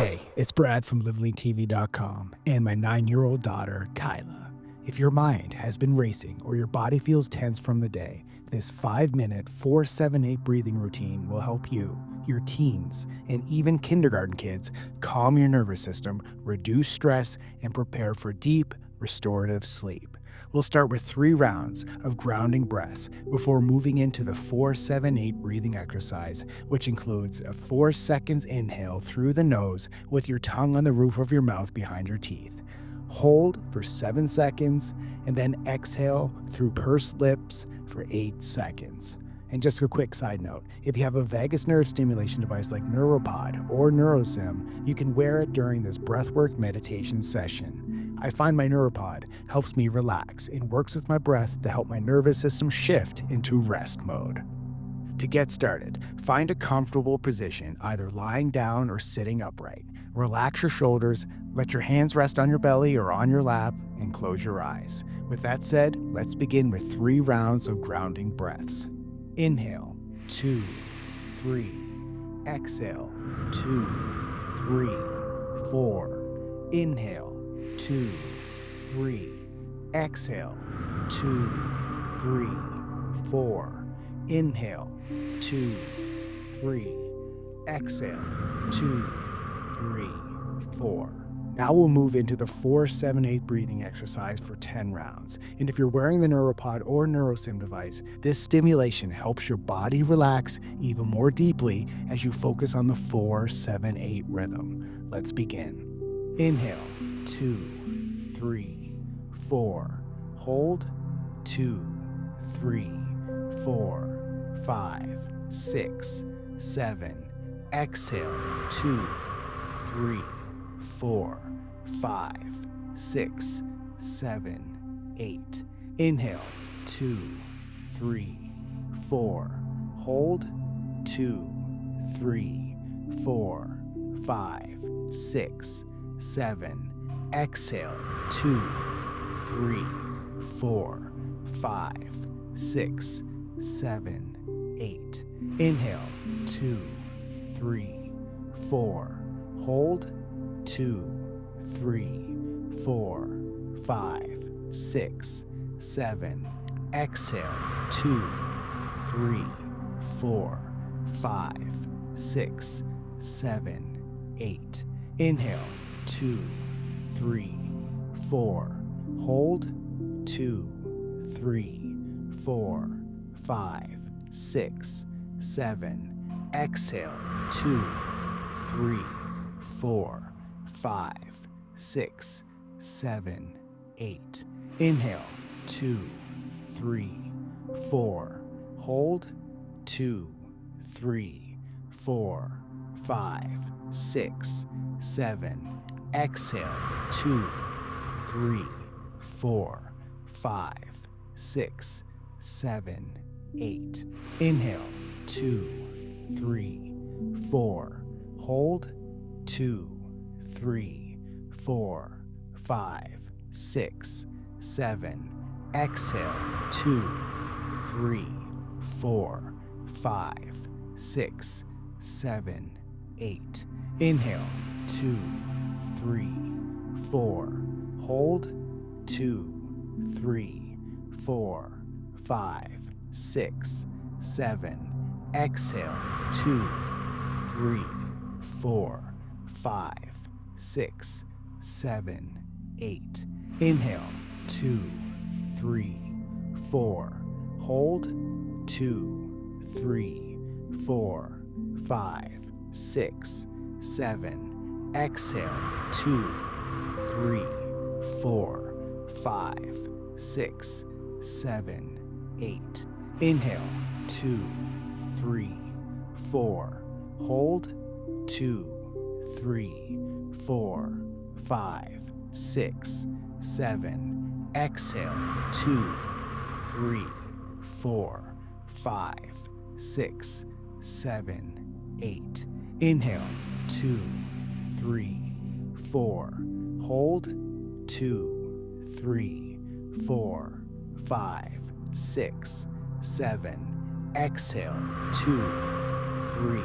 Hey, it's Brad from LiveLeanTV.com and my 9-year-old daughter, Kyla. If your mind has been racing or your body feels tense from the day, this 5-minute 4-7-8 breathing routine will help you, your teens, and even kindergarten kids calm your nervous system, reduce stress, and prepare for deep, restorative sleep. We'll start with 3 rounds of grounding breaths before moving into the 4-7-8 breathing exercise, which includes a 4 seconds inhale through the nose with your tongue on the roof of your mouth behind your teeth. Hold for 7 seconds and then exhale through pursed lips for 8 seconds. And just a quick side note, if you have a vagus nerve stimulation device like Nuropod or Nurosym, you can wear it during this breathwork meditation session. I find my Nuropod helps me relax and works with my breath to help my nervous system shift into rest mode. To get started, find a comfortable position, either lying down or sitting upright. Relax your shoulders, let your hands rest on your belly or on your lap, and close your eyes. With that said, let's begin with 3 rounds of grounding breaths. Inhale, 2, 3. Exhale, 2, 3, 4. Inhale, 2, 3. Exhale, 2, 3, 4. Inhale, 2, 3. Exhale, 2, 3, 4. Now we'll move into the 4-7-8 breathing exercise for 10 rounds. And if you're wearing the Nuropod or Nurosym device, this stimulation helps your body relax even more deeply as you focus on the 4-7-8 rhythm. Let's begin. Inhale, 2, 3, 4. Hold, 2, 3, 4, 5, 6, 7. Exhale, 2, 3, 4, 5, 6, 7, 8. Inhale, 2, 3, 4. Hold, 2, 3, 4, 5, 6, 7. Exhale, 2, 3, 4, 5, 6, 7, 8. Inhale, 2, 3, 4. Hold, 2, 3, 4, 5, 6, 7. Exhale, 2, 3, 4, 5, 6, 7, 8. Inhale, 2, 3, 4. Hold, 2, 3, 4, 5, 6, 7. Exhale, 2, 3, 4, 5, 6, 7, 8. Inhale, 2, 3, 4. Hold, 2, 3, 4, 5, 6, 7. Exhale, 2, 3, 4, 5, 6, 7, 8. Inhale, 2, 3, 4. Hold, 2, 3, 4, 5, 6, 7. Exhale, 2, 3, 4, 5, 6, 7, 8. Inhale, 2, 3, 4. Hold, 2, 3, 4, 5, 6, 7. Exhale, 2, 3, 4, 5, 6, 7, 8. Inhale, 2, 3, 4. Hold, 2, 3, 4, 5, 6, 7. Exhale, 2, 3, 4, 5, 6, 7, 8. Inhale, 2, 3, 4. Hold, 2, 3, 4, 5, 6, 7. Exhale, 2, 3, 4, 5, 6, 7, 8. Inhale, 2, 3, 4. Hold, 2, 3, 4, 5, 6, 7. Exhale, 2, 3,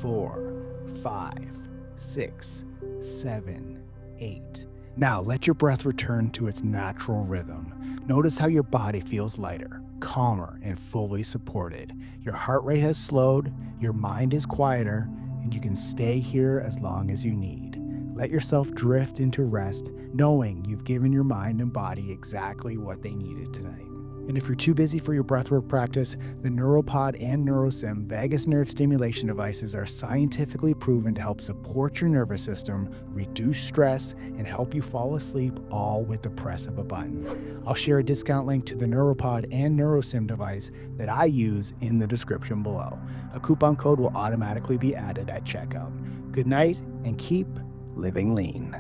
4, 5, 6, 7, 8. Now let your breath return to its natural rhythm. Notice how your body feels lighter, calmer, and fully supported. Your heart rate has slowed, your mind is quieter, and you can stay here as long as you need. Let yourself drift into rest, knowing you've given your mind and body exactly what they needed tonight. And if you're too busy for your breathwork practice, the Nuropod and Nurosym vagus nerve stimulation devices are scientifically proven to help support your nervous system, reduce stress, and help you fall asleep, all with the press of a button. I'll share a discount link to the Nuropod and Nurosym device that I use in the description below. A coupon code will automatically be added at checkout. Good night, and keep living lean.